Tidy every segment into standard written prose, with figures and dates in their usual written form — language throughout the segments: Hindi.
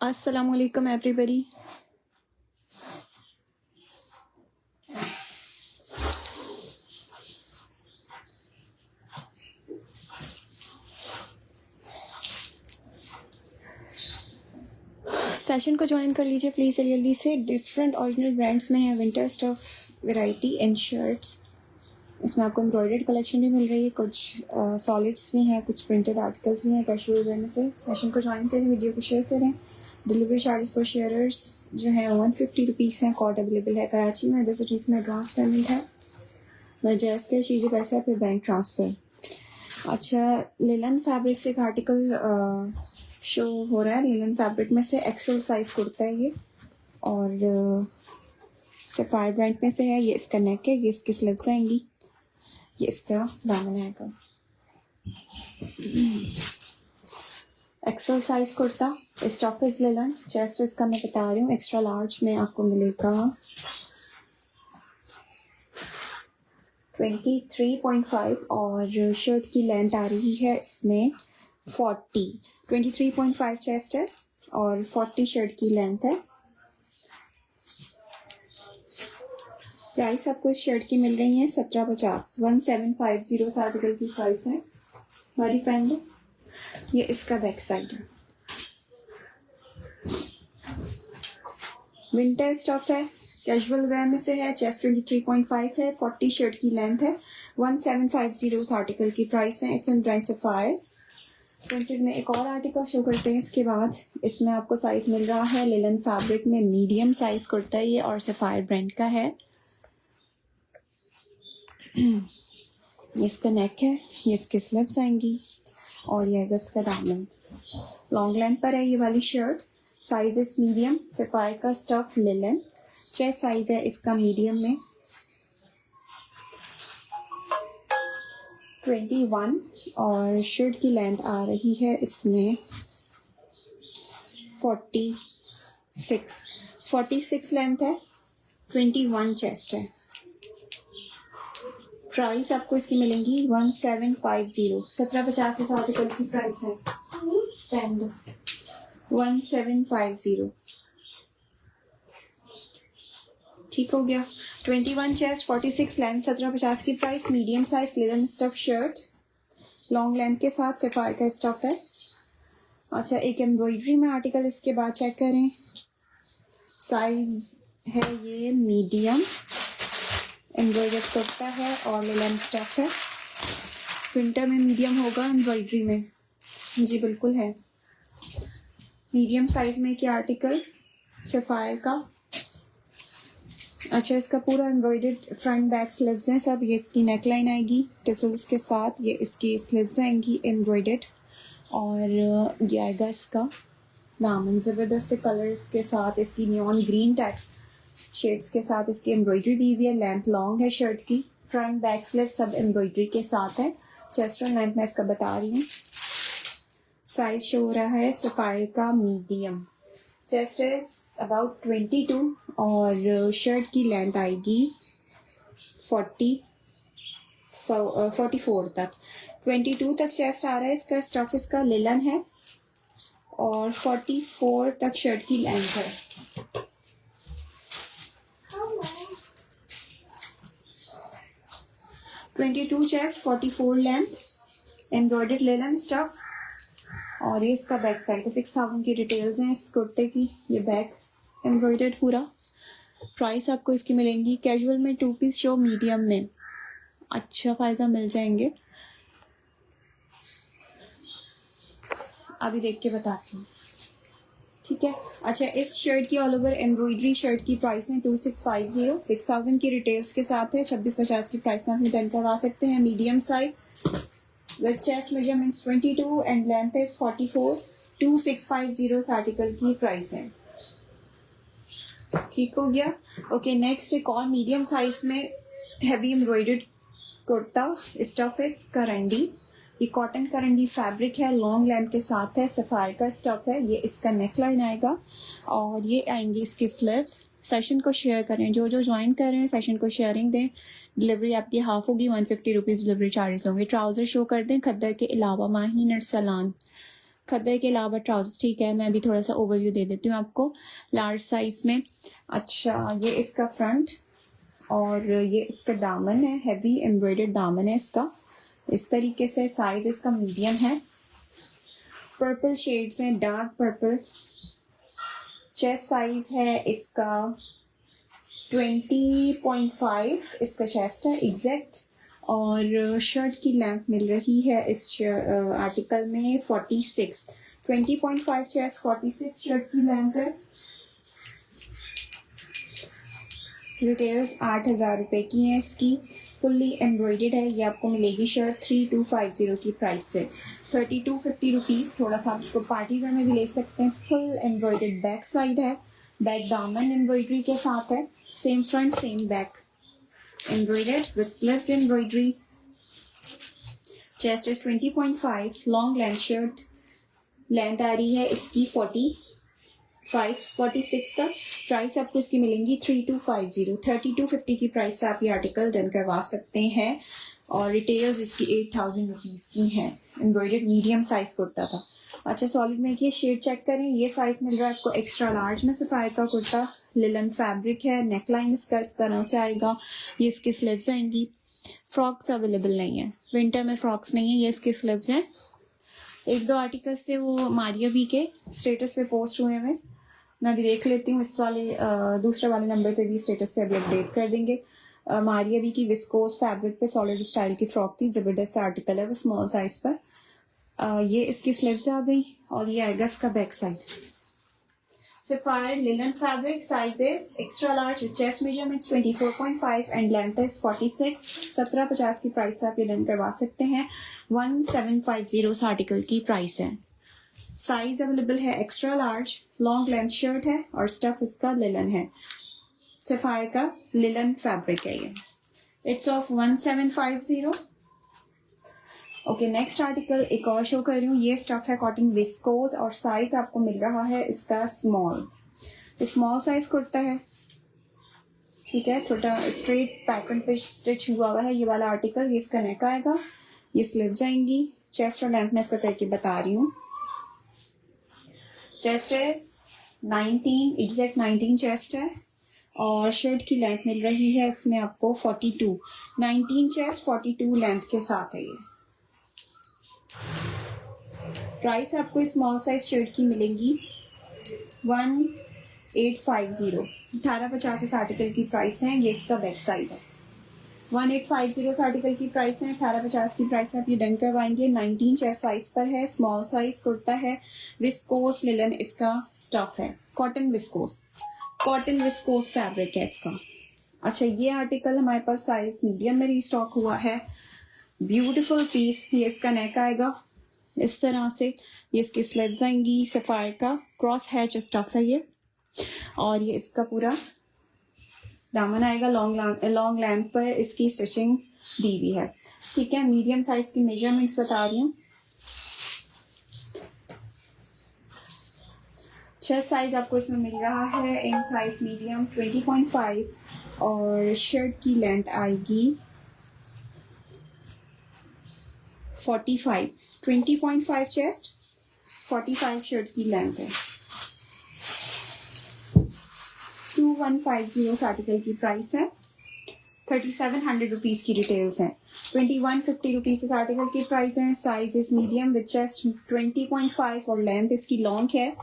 Assalamualaikum everybody. सेशन को ज्वाइन कर लीजिए प्लीज़ जल्दी जल्दी से। डिफरेंट ओरिजिनल ब्रांड्स में है winter stuff variety and shirts. इसमें आपको एम्ब्रॉयडर्ड कलेक्शन भी मिल रही है, कुछ सॉलिड्स भी हैं, कुछ प्रिंटेड आर्टिकल्स भी हैं कैजुअल वेयर में से। सेशन को ज्वाइन करें, वीडियो को शेयर करें। डिलीवरी चार्जेस फॉर शेयरर्स जो है 150 रुपीज़ हैं। कॉड अवेलेबल है कराची में, अदर सिटीज़ में एडवांस पेमेंट है। जायज़ के चीज़ें पैसा फिर बैंक ट्रांसफ़र। अच्छा, लिलन फैब्रिक से एक आर्टिकल शो हो रहा है। लिलन फैब्रिक में से एक्सेल साइज कुर्ता है ये, और सफायर ब्रांड में से है। ये इसका नेक है, ये इसकी स्लीव्स आएंगी, ये इसका दामन आएगा। XL size kurta, stuff is linen. Chest इसका मैं बता रही हूँ एक्स्ट्रा लार्ज में आपको मिलेगा 23.5 और शर्ट की लेंथ आ रही है इसमें 40। 23.5 चेस्ट है और 40 शर्ट की लेंथ है। प्राइस आपको इस शर्ट की मिल रही है 1750। 1750 आर्टिकल की प्राइस है। हमारी पेन है, ये इसका बैक साइड है। विंटर स्टफ है, कैजुअल वेयर में से है। चेस्ट 23.5 है, 40 शर्ट की लेंथ है। 1750 आर्टिकल की प्राइस है। It's in brand sapphire printed में। एक और आर्टिकल शो करते हैं इसके बाद। इसमें आपको साइज मिल रहा है लिलन फैब्रिक में मीडियम साइज कुर्ता है ये, और सफायर ब्रांड का है। ये इसका नेक है, ये इसके स्लीव्स आएंगी, और ये इसका दामन। लॉन्ग लेंथ पर है ये वाली shirt. Size is medium. Sapphire का स्टफ लिलन। चेस्ट साइज है इसका मीडियम में 21, और शर्ट की लेंथ आ रही है इसमें 46 लेंथ है। 21 चेस्ट है। प्राइस आपको इसकी मिलेंगी 1750। 1750 इस आर्टिकल की प्राइस है। 1750 ठीक हो गया। 21 चेस्ट, 46 लेंथ, 1750 की price. Medium size linen stuff shirt long length के साथ सफायर का स्टफ है। अच्छा, एक एम्ब्रॉयडरी में आर्टिकल इसके बाद चेक करें। साइज है ये मीडियम, एम्ब्रॉयडर्ड कुर्ता है और लिलन स्टफ है। विंटर में मीडियम होगा एम्ब्रॉयडरी में, जी बिल्कुल है। मीडियम साइज में क्या आर्टिकल सफायर का। अच्छा, इसका पूरा एम्ब्रॉयडर्ड फ्रंट बैक स्लीव्स हैं सब। ये इसकी नेकलाइन आएगी टिसल्स के साथ, ये इसकी स्लीव्स आएंगी एम्ब्रॉयडर्ड, और ये आएगा इसका दामन। ज़बरदस्त से कलर्स के साथ इसकी नियॉन ग्रीन टाइप शेड्स के साथ इसकी एम्ब्रॉयडरी दी हुई है। लेंथ लॉन्ग है शर्ट की। फ्रंट बैक स्लीव सब एम्ब्रॉयडरी के साथ है। चेस्ट और लेंथ मैं इसका बता रही हूँ। साइज शो हो रहा है सफायर का मीडियम। चेस्ट इज अबाउट 22 और शर्ट की लेंथ आएगी 44 तक। 22 तक चेस्ट आ रहा है इसका। स्टफ इसका लिलन है और 44 तक शर्ट की लेंथ है। (22) chest, 44 length, embroidered linen stuff, और ये इसका बैक साइड है। 6000 की डिटेल्स हैं इस कुर्ते की। ये बैक एम्ब्रॉयडर्ड पूरा। प्राइस आपको इसकी मिलेंगी कैजुअल में 2 पीस शो मीडियम में अच्छा फ़ायदा मिल जाएंगे। अभी देख के बताती हूँ, ठीक है। अच्छा, इस शर्ट की ऑल ओवर एम्ब्रॉयडरी शर्ट की प्राइस है 2650। 6000 की डिटेल्स के साथ है। 2650 की प्राइस में आप रिटर्न करवा सकते हैं। Medium size with chest measurements 22 and length is 44। 2650 article की प्राइस है। ठीक हो गया। ओके, नेक्स्ट एक और मीडियम साइज में heavy embroidered kurta. Stuff is karandi. ये कॉटन करंडी फैब्रिक है, लॉन्ग लेंथ के साथ है। सफायर का स्टफ है। ये इसका नेकलाइन आएगा और ये आएंगी इसकी स्लीव्स। सेशन को शेयर करें, जो जो ज्वाइन कर रहे हैं सेशन को शेयरिंग दें। डिलीवरी आपकी हाफ होगी, 150 रुपीज़ डिलीवरी चार्जेस होंगे। ट्राउज़र शो कर दें खद्दर के अलावा। माहीन अरसलान खद्दे के अलावा ट्राउजर्स ठीक है, मैं भी थोड़ा सा ओवरव्यू दे देती हूँ आपको लार्ज साइज में। अच्छा, ये इसका फ्रंट और ये इसका दामन है, हैवी एम्ब्रॉयडर्ड दामन है इसका। इस तरीके से साइज इसका मीडियम है। पर्पल शेड्स हैं, डार्क पर्पल। चेस्ट साइज है इसका 20.5 इसका चेस्ट है एग्जैक्ट। और शर्ट की लेंथ मिल रही है इस आर्टिकल में 46। 20.5 चेस्ट, 46 शर्ट की लेंथ है। रिटेल्स 8,000 रुपये की है इसकी। फुल्ली एम्ब्रॉयडर्ड है। ये आपको मिलेगी शर्ट 3250 की प्राइस से। 3250 रुपीज़। थोड़ा सा आप इसको पार्टी वेयर में भी ले सकते हैं। फुल एम्ब्रॉयडर्ड बैक साइड है, बैक दामन एम्ब्रॉयडरी के साथ है। Same front same back embroidered with sleeves embroidery. Chest is 20.5। Long length shirt, length आ रही है इसकी 46 तक। प्राइस आपको इसकी मिलेंगी 3250। 3250 की प्राइस से आप ये आर्टिकल डन करवा सकते हैं। और रिटेल्स इसकी 8,000 रुपीज़ की हैं। एम्ब्रॉयडर्ड मीडियम साइज कुर्ता था। अच्छा, सॉलिड में ये शेड चेक करें। ये साइज मिल रहा है आपको एक्स्ट्रा लार्ज में। सफायर का कुर्ता, लिलन फैब्रिक है। नेकलाइन इसका इस तरह से आएगा। ये इसकी स्लीव्स आएंगी। फ्रॉक्स अवेलेबल नहीं है, विंटर में फ्रॉक्स नहीं है। ये इसकी स्लीव्स हैं। एक दो आर्टिकल्स थे वो मारिया बी के स्टेटस पे पोस्ट हुए हैं। मैं अभी देख लेती हूँ। इस वाले दूसरे वाले नंबर पे भी स्टेटस पे अभी अपडेट कर देंगे। मारिया बी की विस्कोस फैब्रिक पे सॉलिड स्टाइल की फ्रॉक थी। ज़बरदस्त आर्टिकल है वो, स्मॉल साइज पर। ये इसकी स्लीव्स आ गई और ये आएगा इसका back side. Sapphire linen fabric, sizes extra large, chest measurements 24.5 and length is 46। 1750 की प्राइस से आप ये डन करवा सकते हैं। 1750 आर्टिकल की प्राइस है। साइज अवेलेबल है extra large. Long length shirt है और स्टफ इसका लिलन है। सफायर का लिलन फैब्रिक है ये। It's of 1750। Okay, next article एक और शो कर रही हूँ। ये स्टफ है कॉटन विस्कोस और साइज आपको मिल रहा है इसका स्मॉल साइज कुर्ता है। ठीक है, छोटा स्ट्रेट पैटर्न पे स्टिच हुआ हुआ है ये वाला आर्टिकल। ये इसका नेक आएगा, ये स्लीव्स आएंगी। चेस्ट और लेंथ में इसका करके बता रही हूँ। चेस्ट है 19 एग्जैक्ट 19 चेस्ट है और शर्ट की लेंथ मिल रही है इसमें आपको 42। 19 चेस्ट 42 लेंथ के साथ है ये। प्राइस आपको स्मॉल साइज शर्ट की मिलेंगी 1850। 1850 इस आर्टिकल की प्राइस है। ये इसका बैक साइड है। 1850 इस आर्टिकल की प्राइस है। 1850 की प्राइस आप ये डन करवाएंगे। 19 चेस्ट साइज पर है। स्मॉल साइज कुर्ता है। विस्कोस लिलन इसका स्टफ है। कॉटन विस्कोस फैब्रिक है इसका। अच्छा, ये आर्टिकल हमारे पास साइज मीडियम में रिस्टॉक हुआ है। Beautiful piece. ये इसका नेक आएगा इस तरह से। ये इसकी स्लीव्स आएंगी। सफायर का क्रॉस हैच स्टफ है ये। और ये इसका पूरा दामन आएगा। लॉन्ग लेंथ पर इसकी स्टिचिंग दी हुई है। ठीक है, मीडियम साइज की मेजरमेंट्स बता रही हूँ। चेस्ट साइज आपको इसमें मिल रहा है इन साइज मीडियम 20.5 और शर्ट की लेंथ आएगी 45। 20.5 चेस्ट, 45 शर्ट की लेंथ है। 2150 आर्टिकल की प्राइस है। 3700 रुपीज़ की रिटेल्स हैं। 2150 रुपीज़ इस आर्टिकल की प्राइस है। Size is medium with chest 20.5 और लेंथ इसकी लॉन्ग है।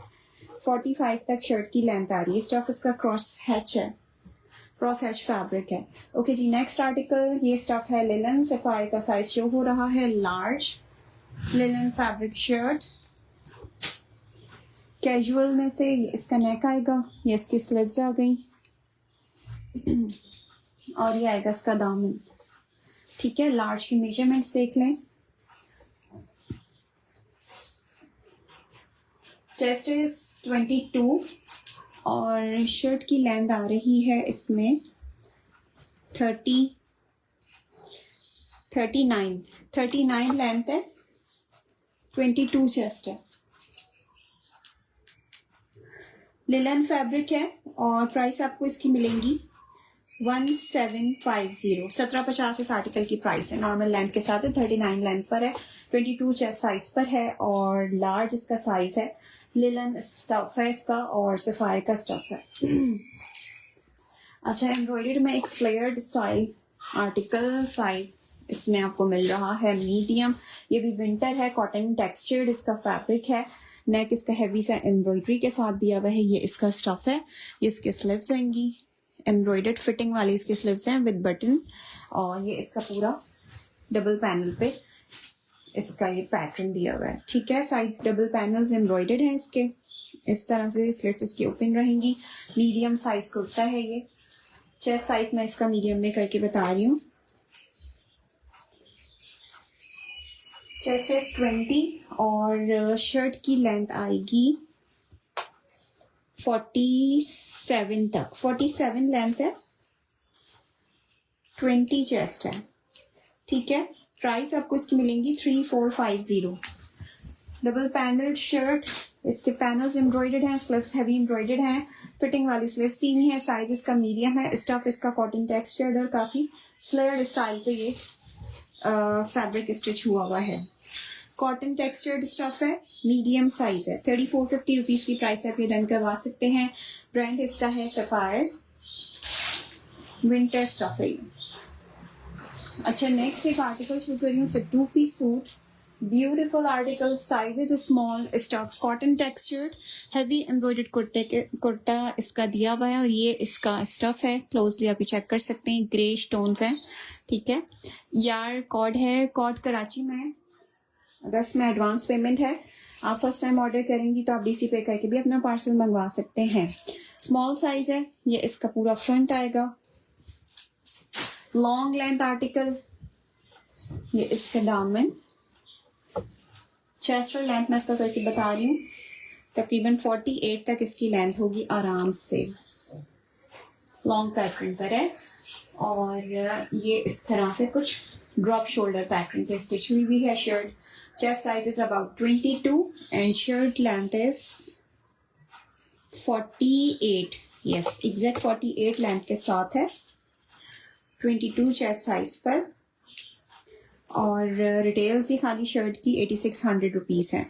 45 तक शर्ट की लेंथ आ रही है। स्टफ इसका क्रॉस हैच फैब्रिक है। ओके जी, नेक्स्ट आर्टिकल ये स्टफ है लिलन। सफायर का साइज शो हो रहा है large. Linen fabric shirt casual में से इसका नेक आएगा। ये इसकी स्लीव्स आ गई और ये आएगा इसका दामन। ठीक है, लार्ज की मेजरमेंट्स देख लें। चेस्ट इज 22 और शर्ट की लेंथ आ रही है इसमें 39 लेंथ है। 22 चेस्ट है। लिलन फैब्रिक है और प्राइस आपको इसकी मिलेंगी 1750। 1750 इस आर्टिकल की प्राइस है। नॉर्मल लेंथ के साथ है। 39 लेंथ पर है। 22 चेस्ट साइज पर है और लार्ज इसका साइज है। लिलन स्टफ है इसका और सफायर का स्टफ है। अच्छा, एम्ब्रॉयडर्ड में एक फ्लेयर्ड स्टाइल आर्टिकल साइज इसमें आपको मिल रहा है मीडियम। ये भी विंटर है, कॉटन टेक्सचर्ड इसका फैब्रिक है। नेक इसका हैवी सा एम्ब्रॉयडरी के साथ दिया हुआ है। ये इसका स्टफ है, ये इसके स्लीव्स होंगी, एम्ब्रॉयडर्ड फिटिंग वाली इसके स्लीव्स हैं विद बटन। और ये इसका पूरा डबल पैनल पे इसका ये पैटर्न दिया हुआ है। ठीक है, साइड डबल पैनल्स एम्ब्रॉयडर्ड हैं इसके। इस तरह से स्लिट्स इसकी ओपन रहेंगी। मीडियम साइज कुर्ता है ये। चेस्ट साइज मैं इसका मीडियम में करके बता रही हूँ। चेस्ट है 20 और शर्ट की लेंथ आएगी 47 तक। 47 लेंथ है, 20 चेस्ट है। ठीक है, प्राइस आपको इसकी मिलेंगी 3450। डबल पैनल्ड शर्ट, इसके पैनल्स एम्ब्रॉयडर्ड हैं, स्लीव्स हैवी एम्ब्रॉयडर्ड हैं, फिटिंग वाली स्लीव्स दी हुई है। साइज इसका मीडियम है। स्टफ इसका कॉटन टेक्सचर्ड और काफ़ी फ्लेयर्ड स्टाइल पे ये फैब्रिक स्टिच हुआ हुआ है। कॉटन टेक्सचर्ड स्टफ है, मीडियम साइज है। 3450 रुपीज़ की प्राइस आप ये डन करवा सकते हैं। ब्रांड इसका है सफायर। विंटर स्टफ है ये। अच्छा, नेक्स्ट एक आर्टिकल शो कर रही हूँ। 2 piece suit, beautiful article, size is small, stuff cotton textured, heavy embroidered kurta इसका दिया हुआ है और ये इसका स्टफ है। क्लोजली आप चेक कर सकते हैं, ग्रे स्टोन्स हैं। ठीक है, यार कोड है, कोड कराची में 10 में एडवांस पेमेंट है। आप फर्स्ट टाइम ऑर्डर करेंगी तो आप डीसी पे करके भी अपना पार्सल मंगवा सकते हैं। स्मॉल साइज है, ये इसका पूरा फ्रंट आएगा। लॉन्ग लेंथ आर्टिकल, ये इसका दामन। चेस्ट और लेंथ मैं इसका करके बता रही हूँ, तकरीबन 48 तक इसकी लेंथ होगी आराम से। लॉन्ग पैटर्न पर है और ये इस तरह से कुछ ड्रॉप शोल्डर पैटर्न पे स्टिच हुई हुई है shirt. Chest size is about 22 and shirt length is 48। Yes, exact 48 length के साथ है। 22 चेस्ट साइज पर और रिटेल्स ही खाली शर्ट की 8600 रुपीज़ है।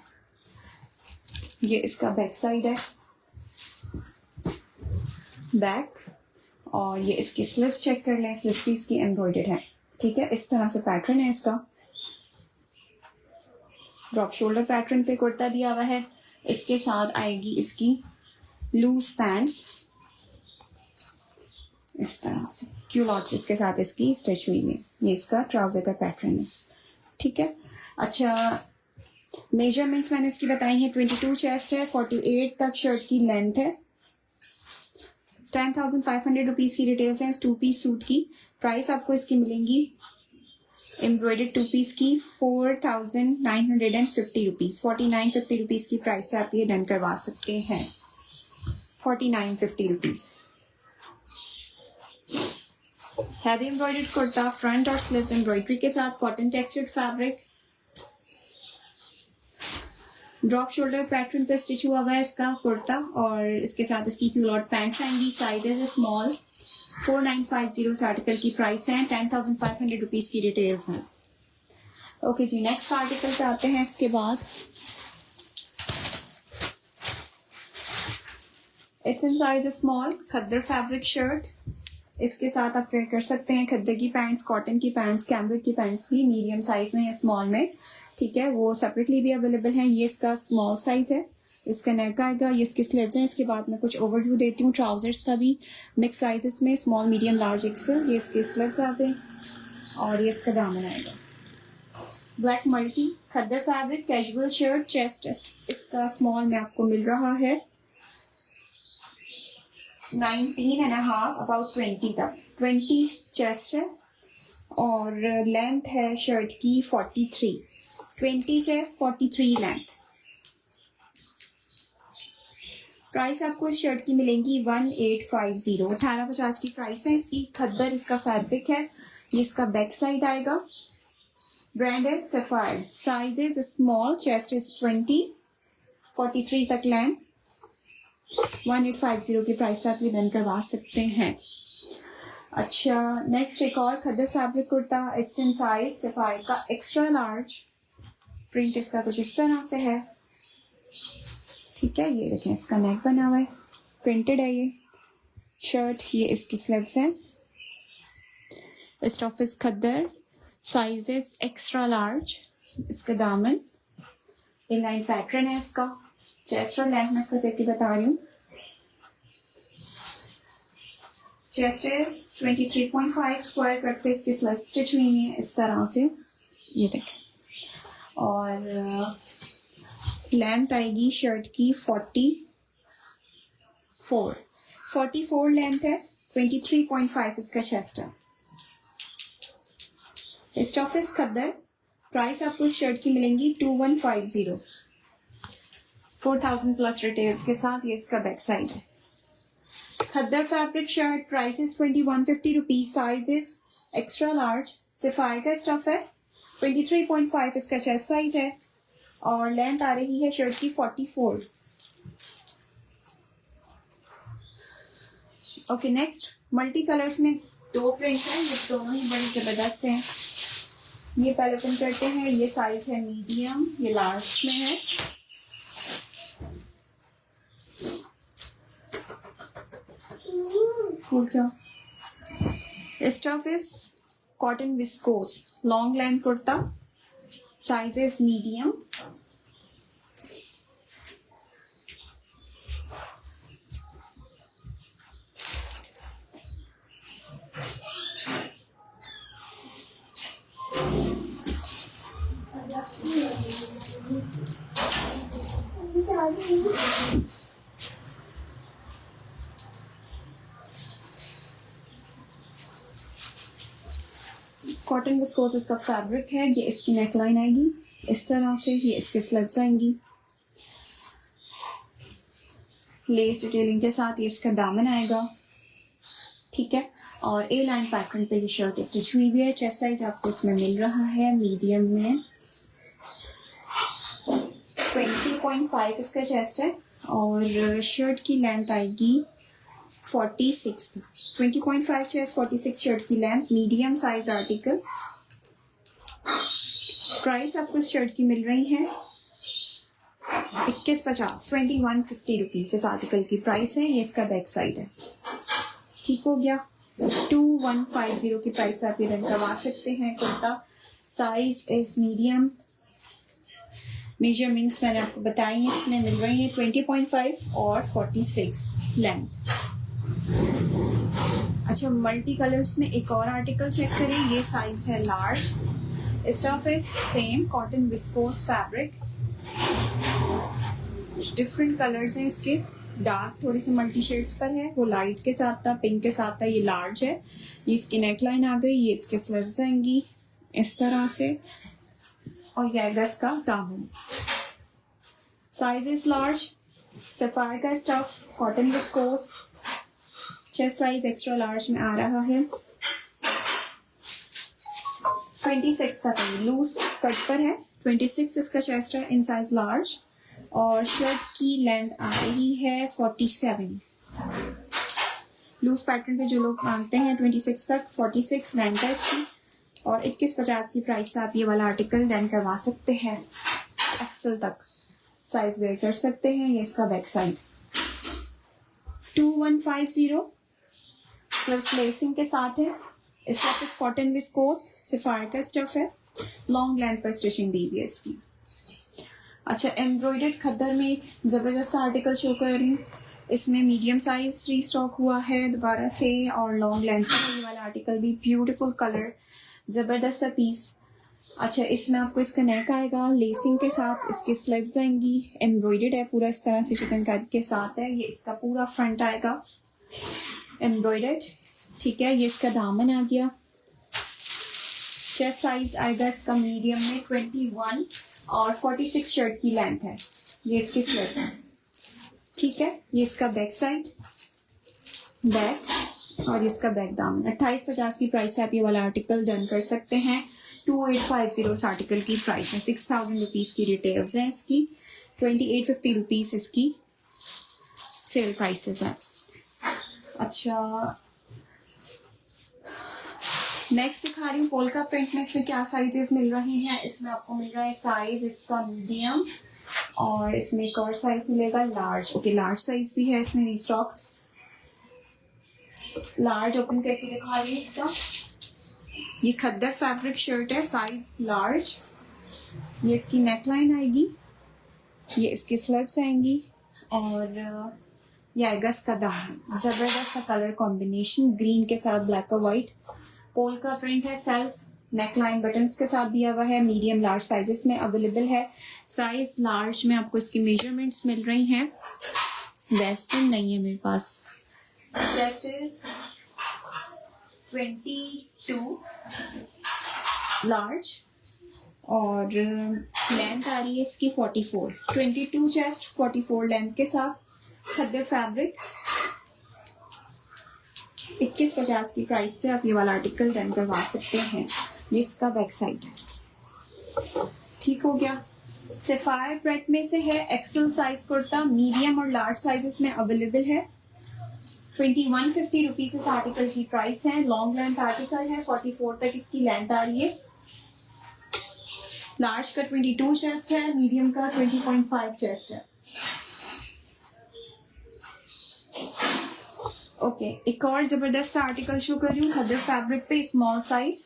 ये इसका बैक साइड है, बैक। और ये इसकी स्लिप्स चेक कर लें, स्लिप्स भी इसकी एम्ब्रॉयडर्ड है। ठीक है, इस तरह से पैटर्न है इसका। ड्रॉप शोल्डर पैटर्न पे कुर्ता दिया हुआ है। इसके साथ आएगी इसकी लूज पैंट्स इस तरह से, क्यूलॉट्स इसके साथ इसकी स्टिच हुई है। ये इसका ट्राउजर का पैटर्न है। ठीक है, अच्छा, मेजरमेंट्स मैंने इसकी बताई हैं। 22 चेस्ट है, 48 तक शर्ट की लेंथ है। 10,500 रुपीज़ की रिटेल्स हैं इस 2 पीस सूट की। प्राइस आपको इसकी मिलेंगी एम्ब्रॉयडर्ड 2 पीस की 4,950 रुपीज़। 4950 रुपीज़ की प्राइस से आप ये डन करवा सकते हैं। 4950 rupees. Heavy embroidered kurta, front और स्लीव्स एम्ब्रॉयडरी के साथ, cotton textured fabric, drop shoulder pattern पे स्टिच हुआ हुआ है इसका कुर्ता और इसके साथ इसकी क्यूलॉट पैंट्स आएंगी। साइज है स्मॉल। 4950 इस आर्टिकल की प्राइस है। 10,500 रुपीज़ की डिटेल्स हैं। ओके जी, नेक्स्ट आर्टिकल पे आते हैं। इसके बाद it's in size small, khaddar fabric shirt. इसके साथ आप वेयर कर सकते हैं खद्दर की पैंट्स, कॉटन की पैंट्स, कैमरिक की पैंट्स भी मीडियम साइज में या स्मॉल में। ठीक है, वो सेपरेटली भी अवेलेबल हैं। ये इसका स्मॉल साइज है, इसका नेक आएगा। ये इसके स्लीव्स हैं। इसके बाद मैं कुछ ओवरव्यू देती हूँ ट्राउजर्स का भी। मिक्स साइजेस में स्मॉल, मीडियम, लार्ज, एक्सेल। ये इसके स्लीव्स आ गए और ये इसका दामन आएगा। ब्लैक मल्टी खद्दर फैब्रिक कैजुअल शर्ट। चेस्ट इसका स्मॉल में आपको मिल रहा है 19.5 अबाउट 20 तक। 20 चेस्ट है और लेंथ है शर्ट की 43। 20 चेस्ट, 43 लेंथ। प्राइस आपको इस शर्ट की मिलेंगी 1850। 1850 की प्राइस है इसकी। खद्दर इसका फैब्रिक है। ये इसका बैक साइड आएगा। ब्रांड है sapphire. Size is small, chest is 20, 43 तक लेंथ। 1850 की प्राइस से आप ये डन करवा सकते हैं। अच्छा, नेक्स्ट एक और khaddar fabric kurta. It's in size Sapphire का एक्स्ट्रा लार्ज। प्रिंट इसका कुछ इस तरह से है, ठीक है। ये देखें इसका नेक बना हुआ है, प्रिंटेड है ये शर्ट। ये इसकी स्लीव्स हैं। Stuff is khaddar, size is extra large. इसका दामन इनलाइन पैटर्न है इसका। चेस्ट और लेंथ में इसका देख के बता रही हूँ। चेस्ट इज 23.5 स्क्वायर कट पे इसकी स्लीव स्टिच हुई है इस तरह से, ये देखें। और लेंथ आएगी शर्ट की 44 लेंथ है। 23.5 इसका चेस्ट है। Stuff is khaddar. प्राइस आपको इस शर्ट की मिलेंगी 2150, 4000 प्लस रिटेल्स के साथ। ये इसका बैक साइड है। Khaddar fabric shirt, price is 2150 rupees, size is extra large. Sapphire का स्टफ है। 23.5 इसका चेस्ट साइज है और लेंथ आ रही है शर्ट की 44। ओके, नेक्स्ट मल्टी कलर्स में 2 प्रिंट हैं, ये दोनों ही बड़ी जबरदस्त हैं। ये पहले ओपन करते हैं। ये साइज है मीडियम, ये लार्ज में है। कूल क्या stuff is cotton viscose, long length kurta, size is medium. Cotton viscose इसका फैब्रिक है। ये इसकी नेकलाइन आएगी इस तरह से, ये इसके स्लीव्स आएंगी लेस डिटेलिंग के साथ। ये इसका दामन आएगा, ठीक है। और ए लाइन पैटर्न पे ये शर्ट स्टिच हुई भी है। चेस्ट साइज आपको इसमें मिल रहा है मीडियम में। 20.5 इसका चेस्ट है और शर्ट की लेंथ आएगी 46। 20.5 चेस्ट, 46 शर्ट की length, medium size article. Price आपको इस शर्ट की मिल रही है 2150, 2150 रुपीज इस आर्टिकल की प्राइस है। ये इसका बैक साइड है, ठीक हो गया। 2150 की प्राइस आप ये रन करवा सकते हैं। Kurta size is medium. Measurements मैंने आपको बताई हैं, इसमें मिल रही है 20.5 और 46 लेंथ। अच्छा, मल्टी कलर्स में एक और आर्टिकल चेक करें। ये साइज है large. Stuff is same, cotton viscose fabric. Different colours हैं इसके, डार्क थोड़ी सी मल्टी शेड्स पर है, वो लाइट के साथ था, पिंक के साथ था। ये लार्ज है। ये इसकी नेकलाइन आ गई, ये इसके स्लीव्स आएंगी इस तरह से और ये आएगा इसका दामन। Size is large. सफायर का stuff, cotton viscose, chest size extra large में आ रहा है। 26 तक है, लूज कट पर है। 26 इसका चेस्ट है इन साइज लार्ज और शर्ट की लेंथ आ रही है 47। लूज पैटर्न पे जो लोग मांगते हैं 26 तक, 46 लेंथ है इसकी और 2150 की प्राइस से आप ये वाला आर्टिकल डन करवा सकते हैं। एक्सेल तक साइज वेयर कर सकते हैं। ये इसका बैक साइड 2150 स्लीव्स लेसिंग के साथ है। स्टफ इस कॉटन विस्कोस, सिफायर का स्टफ है। लॉन्ग लेंथ पर स्टिचिंग दी हुई है इसकी। अच्छा, एम्ब्रॉयडर्ड खद्दर में एक जबरदस्त आर्टिकल शो कर रही हूँ। इसमें मीडियम साइज रीस्टॉक हुआ है दोबारा से और लॉन्ग लेंथ का ये वाला आर्टिकल भी। ब्यूटीफुल कलर, जबरदस्त सा पीस। अच्छा, इसमें आपको इसका नेक आएगा लेसिंग के साथ, इसके स्लीव्स आएंगी, एम्ब्रॉयडर्ड है पूरा इस तरह से, चिकनकारी के साथ है। ये इसका पूरा फ्रंट आएगा एम्ब्रॉयडर्ड, ठीक है। ये इसका दामन आ गया। चेस्ट साइज आएगा इसका मीडियम में 21 और 46 शर्ट की लेंथ है। ये इसके स्लीव्स, ठीक है। ये इसका बैक साइड, बैक और इसका बैक दामन। 2850 की प्राइस से आप ये वाला आर्टिकल डन कर सकते हैं। 2850 इस आर्टिकल की प्राइस है। 6000 रुपीज की रिटेल्स है इसकी। 2850 रुपीज इसकी सेल प्राइसेस है। अच्छा, नेक्स्ट दिखा रही हूँ पोल्का प्रिंट में। इसमें क्या साइजेस मिल रहे हैं? इसमें आपको मिल रहा है साइज इसका मीडियम, और इसमें एक और साइज मिलेगा लार्ज। ओके, लार्ज साइज भी है इसमें रिस्टॉक। लार्ज ओपन करके दिखा रही हूँ इसका। ये खद्दर फैब्रिक शर्ट है, साइज लार्ज। ये इसकी नेकलाइन आएगी, ये इसकी स्लीव्स आएंगी, और ये आएगा इसका दामन। जबरदस्त सा कलर कॉम्बिनेशन, ग्रीन के साथ ब्लैक और व्हाइट। पोल का प्रिंट है, सेल्फ नेकलाइन बटन्स के साथ दिया हुआ है। मीडियम लार्ज साइजेस में अवेलेबल है। साइज लार्ज में आपको इसकी मेजरमेंट्स मिल रही हैं। वेस्टर्न नहीं है मेरे पास। चेस्ट इज 22 लार्ज, और लेंथ आ रही है इसकी 44। 22 चेस्ट, 44 लेंथ के साथ। खद्दर फैब्रिक 2150 की प्राइस से आप ये वाला आर्टिकल डन करवा सकते हैं। ये इसका बैक साइड है। ठीक हो गया। सफायर प्रिंट में से है एक्सेल साइज कुर्ता, मीडियम और लार्ज साइजेस में अवेलेबल है। 2150 रुपीज इस आर्टिकल की प्राइस है। लॉन्ग लेंथ आर्टिकल है, 44 तक इसकी लेंथ आ रही है। लार्ज का 22 चेस्ट है, मीडियम का 20.5 चेस्ट है। ओके, एक और जबरदस्त आर्टिकल शो कर रही हूँ खद्दर फैब्रिक पे, स्मॉल साइज।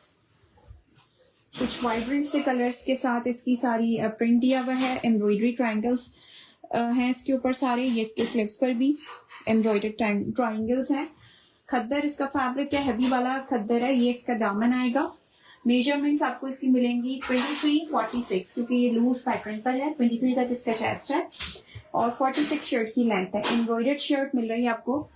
कुछ वाइब्रेंट से कलर्स के साथ इसकी सारी प्रिंट दिया हुआ है। एम्ब्रॉयडरी ट्रायंगल्स हैं इसके ऊपर सारे। ये इसके स्लीव्स पर भी एम्ब्रॉयडर्ड ट्रायंगल्स हैं। खद्दर इसका फैब्रिक है, हैवी वाला खद्दर है। ये इसका दामन आएगा। मेजरमेंट्स आपको इसकी मिलेंगी 23, 46, क्योंकि ये लूज पैटर्न पर है। 23 तक इसका चेस्ट है, और 46 शर्ट की लेंथ है। एम्ब्रॉयडर्ड शर्ट मिल रही है आपको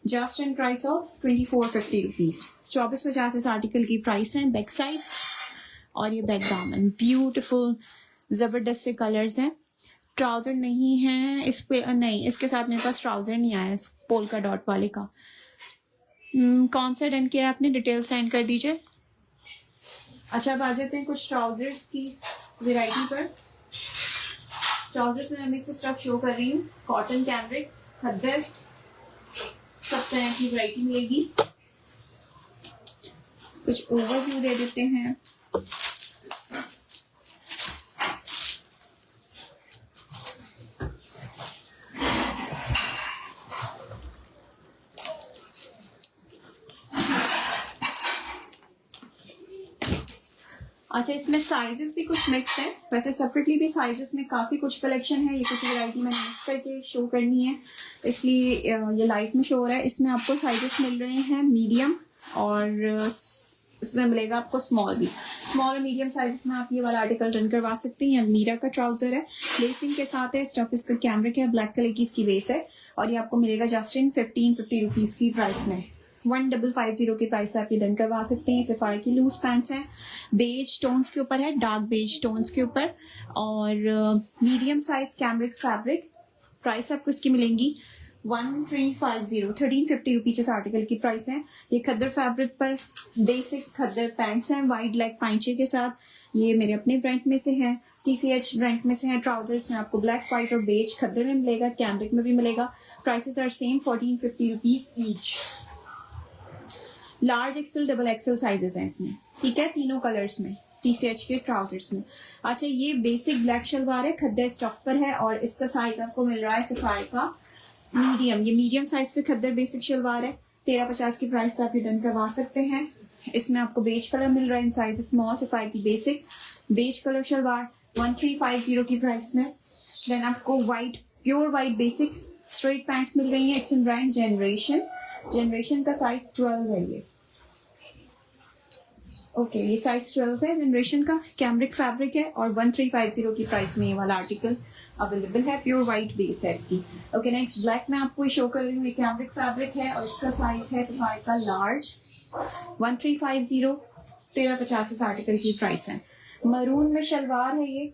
just in price of 2450 rupees. 2450 इस आर्टिकल की प्राइस है। बैक साइड और ये बैक दामन, ब्यूटीफुल जबरदस्त से कलर्स हैं। ट्राउजर नहीं है इस पे, नहीं इसके साथ मेरे पास ट्राउजर नहीं आया इस पोल्का डॉट वाले का। कौन सा डन किया आपने? डिटेल सेंड कर दीजिए। अच्छा, अब आ जाते हैं कुछ ट्राउजर्स की वेराइटी पर। ट्राउजर्स में मिक्स स्टफ शो कर रही हूँ। कॉटन, कैमरिक, खद्दर, सब तरह की वैरायटी मिलेगी। कुछ ओवरव्यू दे देते हैं। अच्छा, इसमें साइजेस भी कुछ मिक्स है। वैसे सेपरेटली भी साइजेस में काफी कुछ कलेक्शन है। ये कुछ वैरायटी मैंने मिक्स करके शो करनी है, इसलिए ये लाइट में शो हो रहा है। इसमें आपको साइजेस मिल रहे हैं मीडियम, और इसमें मिलेगा आपको स्मॉल भी। स्मॉल और मीडियम साइजेस में आप ये वाला आर्टिकल रन करवा सकते हैं। मीरा का ट्राउजर है, लेसिंग के साथ है। स्टफ इसका कैमरिक है, ब्लैक कलर की इसकी बेस है, और ये आपको मिलेगा जस्ट इन 1550 रुपीज की प्राइस में। 1550 की प्राइस से आप ये डन करवा सकते हैं। सफारी की लूज पैंट्स हैं, बेज टोन्स के ऊपर है, डार्क बेज टोन्स के ऊपर, और medium size cambric fabric. Price आपको इसकी मिलेंगी 1350 रुपीज इस आर्टिकल की प्राइस है। ये खद्दर फैब्रिक पर बेसिक खद्दर पैंट्स हैं, वाइड लेग पाइंचे के साथ। ये मेरे अपने ब्रांड में से है, TCH ब्रांड में से है। ट्राउजर्स में आपको ब्लैक, व्हाइट और बेज खद्दर में मिलेगा, कैमरिक में भी मिलेगा। Prices are same, 1450 rupees each. Large XL, double XL sizes हैं इसमें, ठीक है, तीनों कलर्स में TCH के ट्राउजर्स में। अच्छा, ये बेसिक ब्लैक शलवार है, खद्दर स्टफ पर है, और इसका साइज आपको मिल रहा है सफारी का मीडियम। ये मीडियम साइज पे खद्दर बेसिक शलवार है। 1350 की प्राइस से आप ये डन करवा सकते हैं। इसमें आपको बेज कलर मिल रहा है इन साइज स्मॉल। सफारी की बेसिक बेज कलर शलवार 1350 की प्राइस में। देन आपको white, pure white basic straight pants मिल रही है। इट्स इन ब्रांड जनरेशन का साइज 12 है ये। ओके, ये साइज 12 है जनरेशन का। कैमरिक फैब्रिक है, और 1350 की प्राइस में ये वाला आर्टिकल अवेलेबल है। प्योर वाइट बेस है इसकी। ओके, नेक्स्ट ब्लैक में आपको शो कर रही हूँ। ये कैमरिक फैब्रिक है, और इसका साइज है सफारी का लार्ज। 1350, 1350 इस आर्टिकल की प्राइस है। मरून में शलवार है ये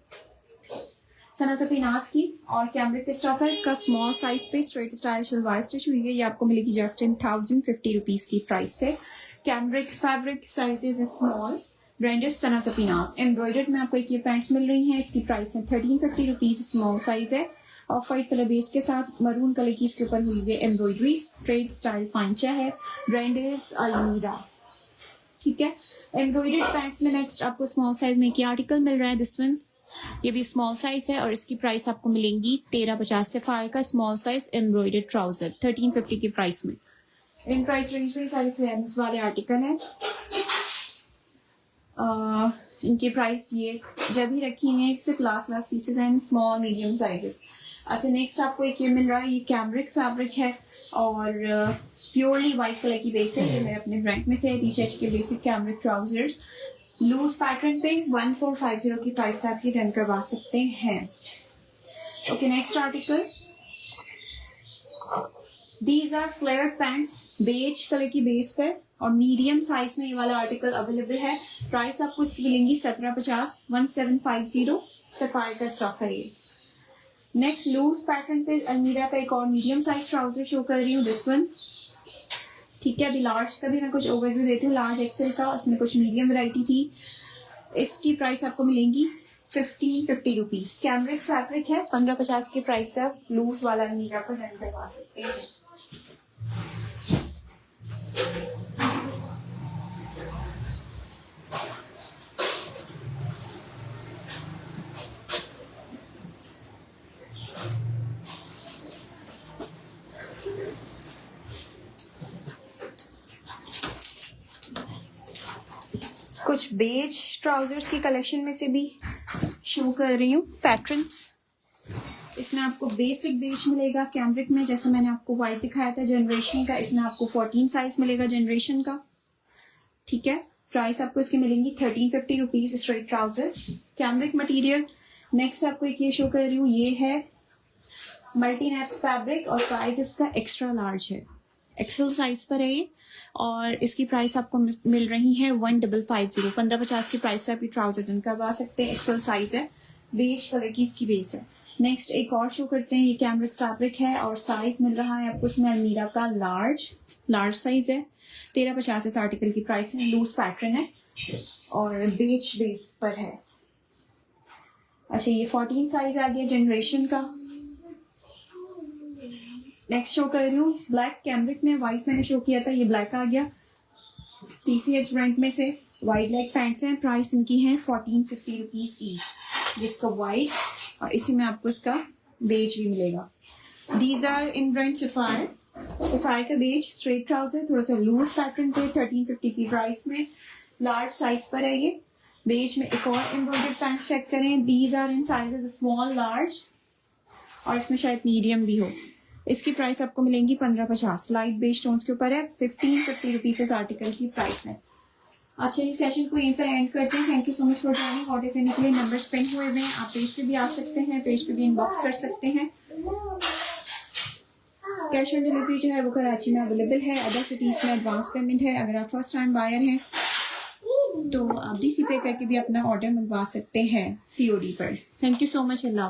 सना सफीनाज की, और कैमरिक के स्टफ है। इसका स्मॉल साइज पे स्ट्रेट स्टाइल शलवार स्टिच हुई है। ये आपको मिलेगी जस्ट इन 1050 रुपीज की प्राइस से। Cambric fabric sizes small, brand is Sana Safinaz. Embroidered में आपको एक ये पैंट्स मिल रही हैं। इसकी प्राइस है 1350 रुपीज, स्मॉल साइज है। ऑफ वाइट कलर बेस के साथ मरून कलर की इसके ऊपर हुई है एम्ब्रॉयडरी। स्ट्रेट स्टाइल पांचा है, ब्रांड इज अलमीरा। ठीक है। एम्ब्रॉयडर्ड पैंट्स में नेक्स्ट आपको स्मॉल साइज में क्या आर्टिकल मिल रहा है, दिस वन, ये भी स्मॉल साइज है और इसकी प्राइस आपको मिलेंगी 1350। सफायर का स्मॉल साइज एम्ब्रॉयडर्ड ट्राउजर 1350 के प्राइस में। इन प्राइस रेंज में सारे क्लियरेंस वाले आर्टिकल हैं। इनकी प्राइस ये जब ही रखी हुई है, इससे क्लास पीसेज हैं, स्मॉल मीडियम साइजेस। अच्छा, नेक्स्ट आपको एक ये मिल रहा है, ये कैमरिक फैब्रिक है और प्योरली वाइट कलर की बेस है। ये मेरे अपने ब्रांड में से टीचर्स के basic cambric trousers loose pattern पे 1450 की प्राइस से आप ये रन करवा सकते हैं। Okay, next article, these are flared pants beige colour की बेस पर और मीडियम साइज में ये वाला आर्टिकल अवेलेबल है। प्राइस आपको इसकी मिलेंगी 1750, 1750। सफायर का स्टॉक है ये। नेक्स्ट लूज पैटर्न पे अलमीरा का एक और मीडियम साइज ट्राउजर शो कर रही हूँ, दिस वन, ठीक है। अभी लार्ज का भी मैं कुछ ओवरव्यू देती हूँ, लार्ज एक्सेल का, उसमें कुछ मीडियम वैरायटी थी। इसकी प्राइस आपको मिलेंगी 1550 रुपीज। कैमरिक फैब्रिक है, 1550 के प्राइस से आप लूज वाला अलमीरा पर रन करवा सकते हैं। कुछ बेज ट्राउजर्स की कलेक्शन में से भी शो कर रही हूँ पैटर्न्स। इसमें आपको बेसिक बेज मिलेगा कैमरिक में, जैसे मैंने आपको व्हाइट दिखाया था जनरेशन का, इसमें आपको 14 साइज मिलेगा जनरेशन का, ठीक है। प्राइस आपको इसकी मिलेंगी 1350 rupees straight trouser, cambric material. Next आपको एक ये शो कर रही हूँ, ये है मल्टी नैप्स फैब्रिक और साइज इसका एक्स्ट्रा लार्ज है, एक्सेल साइज पर है ये और इसकी प्राइस आपको मिल रही है 1550, 1550 की प्राइस से आप ये ट्राउजर डन करवा सकते हैं। एक्सेल साइज है, बेज कलर की इसकी बेस है। नेक्स्ट एक और शो करते हैं, ये कैमरिक फैब्रिक है और साइज मिल रहा है आपको इसमें अलमीरा का लार्ज साइज है। 1350 इस आर्टिकल की प्राइस है, लूज पैटर्न है और बेज बेस पर है। अच्छा, ये 14 साइज आ गया जनरेशन का। नेक्स्ट शो कर रही हूँ ब्लैक कैमरिक में, व्हाइट मैंने शो किया था, ये ब्लैक आ गया। TCH ब्रांड में से वाइड लेग पैंट्स हैं, प्राइस इनकी है 1450 रुपीज ईच, जिसका वाइट और इसी में आपको इसका बेज भी मिलेगा। These are in brand sapphire का बेज स्ट्रेट ट्राउजर, थोड़ा सा लूज पैटर्न पे 1350 की प्राइस में, लार्ज साइज पर है ये। बेज में एक और एम्ब्रॉयडर्ड पैंट्स चेक करें, these are in sizes small, large और इसमें शायद मीडियम भी हो। इसकी प्राइस आपको मिलेंगी 1550, लाइट बेज टोन्स के ऊपर है, 1550 रुपीज इस आर्टिकल की प्राइस है। अच्छा, ये सेशन को यहीं पर एंड करते हैं। Thank you so much for joining. Order करने के लिए नंबर्स पिन हुए हुए हैं, आप पेज पे भी आ सकते हैं, पेज पे भी इनबॉक्स कर सकते हैं। कैश ऑन डिलीवरी जो है वो कराची में अवेलेबल है, अदर सिटीज में एडवांस पेमेंट है। अगर आप फर्स्ट टाइम बायर हैं तो आप DC पे करके भी अपना ऑर्डर मंगवा सकते हैं COD पर। Thank you so much, Allah.